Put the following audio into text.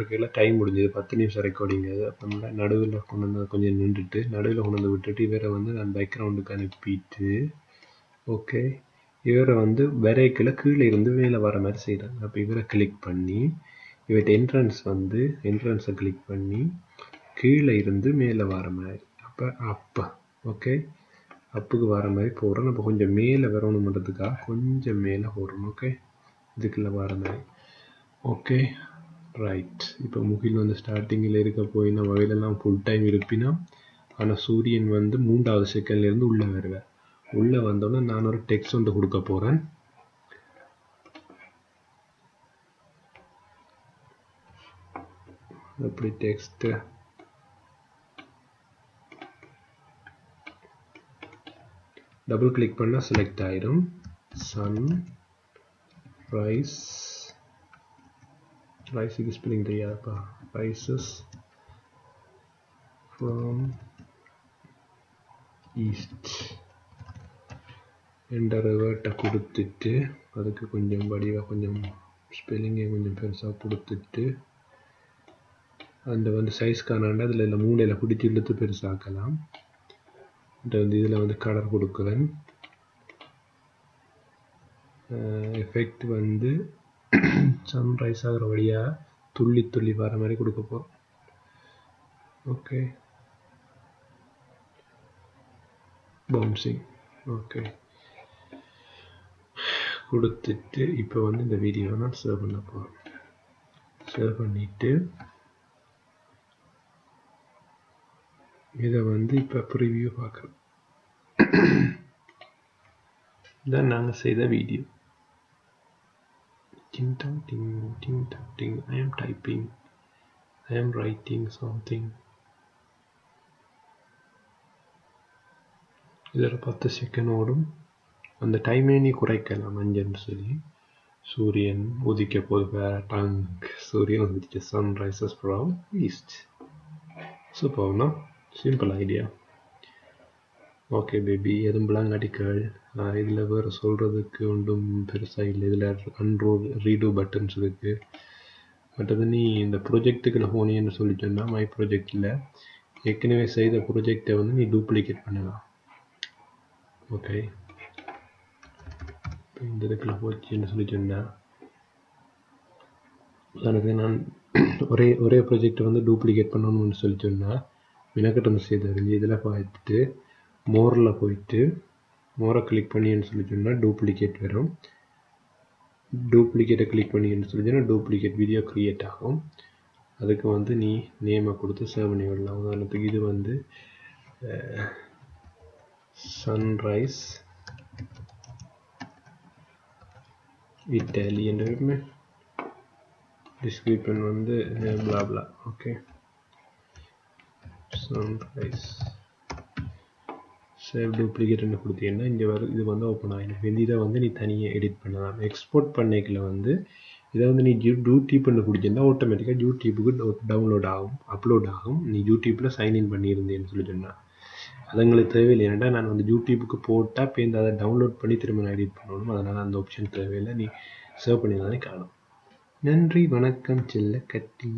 கொண்டிருக்கையில் டைம் முடிஞ்சது 10 நிமிஷம் ரெக்கார்டிங். அது அப்போ நடுவில் கொண்டு வந்து கொஞ்சம் நின்றுட்டு நடுவில் கொண்டு வந்து விட்டுட்டு இவரை வந்து நான் பேக்ரவுண்டுக்கு அனுப்பிட்டு ஓகே இவரை வந்து வரைக்கில் கீழே இருந்து மேலே வர மாதிரி செய்கிறேன். அப்போ இவரை கிளிக் பண்ணி இவர்கிட்ட என்ட்ரன்ஸை கிளிக் பண்ணி கீழே இருந்து மேலே வர மாதிரி அப்போ ஓகே அப்புக்கு வர மாதிரி போடுறோம். அப்போ கொஞ்சம் மேலே வரணுன்றதுக்காக கொஞ்சம் மேலே போடுறோம். ஓகே இதுக்குள்ளே வர மாதிரி ஓகே ரைட். இப்போ முகில் வந்து ஸ்டார்டிங்கில் இருக்க போய் நம்ம வகையிலெல்லாம் ஃபுல் டைம் இருப்பினா ஆனால் சூரியன் வந்து 3வது செகண்ட்லேருந்து உள்ளே வருவேன். உள்ளே வந்தோன்னே நான் ஒரு டெக்ஸ்ட் ஒன்று கொடுக்க போகிறேன். அப்படி டெக்ஸ்ட்டு டபுள் கிளிக் பண்ணால் செலக்ட் ஆகிடும். சன் ரைஸுக்கு ஸ்பெல்லிங் தெரியாதுப்பா. ரைசஸ் ஃப்ரம் ஈஸ்ட் என்ற வேர்ட்டை கொடுத்துட்டு அதுக்கு கொஞ்சம் வடிவாக கொஞ்சம் ஸ்பெல்லிங்கை கொஞ்சம் பெருசாக கொடுத்துட்டு அந்த வந்து சைஸ் காணாண்டா அதில் இல்லை மூளையில் பிடிச்சி இழுத்து பெருசாக்கலாம். வந்து இதில் வந்து கலர் கொடுக்குறேன். எஃபெக்ட் வந்து சன்ரைஸ் ஆகிற வழியாக துள்ளி வர மாதிரி கொடுக்க போகிறோம். ஓகே பவுன்சிங் ஓகே கொடுத்துட்டு இப்போ வந்து இந்த வீடியோவை நான் சேவ் பண்ண போகிறேன். சேவ் பண்ணிவிட்டு இதை வந்து இப்போ ப்ரிவியூ பார்க்குறேன். இதான் நாங்கள் செய்த video. Ting tang ting, ting tang ting. I am typing. I am writing something. இதில் 10 செகண்ட் ஓடும். அந்த டைமே நீ குறைக்கலாம். அஞ்சுன்னு சொல்லி சூரியன் உதிக்க போது சூரியன் உதிக்க சன்ரைசஸ் ஃப்ரம் ஈஸ்ட். சூப்பர்ண்ணா, சிம்பிள் ஐடியா. ஓகே பேபி, எதுவும் பிளாங்காட்டிக்கள் இதில் வேறு சொல்கிறதுக்கு ஒன்றும் பெருசாக இல்லை. இதில் ரீடூ பட்டன்ஸ் இருக்குது. மற்றது நீ இந்த ப்ரொஜெக்ட்டுக்குள்ள போனீன்னு சொல்லி சொன்னால் மை ப்ரொஜெக்டில் ஏற்கனவே செய்த ப்ரொஜெக்டை வந்து நீ டூப்ளிகேட் பண்ணலாம். ஓகே இந்த இதுக்குள்ள போச்சுன்னு சொல்லி சொன்னால் உதாரணத்துக்கு நான் ஒரே ப்ரொஜெக்டை வந்து டூப்ளிகேட் பண்ணணும்னு சொல்லி சொன்னால் வினக்கிட்ட வந்து செய்து அறிஞ்சு இதில் பார்த்துட்டு மோரில் போயிட்டு மோரை கிளிக் பண்ணின்னு சொல்லி சொன்னால் டூப்ளிகேட் வரும். டூப்ளிகேட்டை கிளிக் பண்ணின்னு சொல்லி சொன்னால் டூப்ளிகேட் வீடியோ க்ரியேட் ஆகும். அதுக்கு வந்து நீ நேமை கொடுத்து சேவ் பண்ணி விடலாம். உதாரணத்துக்கு இது வந்து சன்ரைஸ் இட்டாலி என்று இருக்குமே. டிஸ்கிரிப்ஷன் வந்து பிளாப்லா. ஓகே சன்ரைஸ் சேவ் டூப்ளிகேட்னு கொடுத்தீங்கன்னா இங்கே இது வந்து ஓப்பன் ஆகிடும். இதை வந்து நீ தனியாக எடிட் பண்ணலாம். எக்ஸ்போர்ட் பண்ணிக்கல வந்து இதை வந்து நீ யூடியூப் பண்ணி கொடுத்தீங்கன்னா ஆட்டோமேட்டிக்காக யூடியூபுக்கு அப்லோட் ஆகும். நீ யூடியூப்பில் சைன்இன் பண்ணியிருந்தேன்னு சொல்லி சொன்னால் அது எங்களுக்கு தேவையில்லை. ஏன்னா நான் வந்து யூடியூபுக்கு போட்டால் இப்போ அதை டவுன்லோட் பண்ணி திரும்ப நான் எடிட் பண்ணணும். அதனால் அந்த ஆப்ஷன் தேவையில்லை. நீ சேவ் பண்ணி தானே காணும். நன்றி, வணக்கம் செல்ல கட்டி.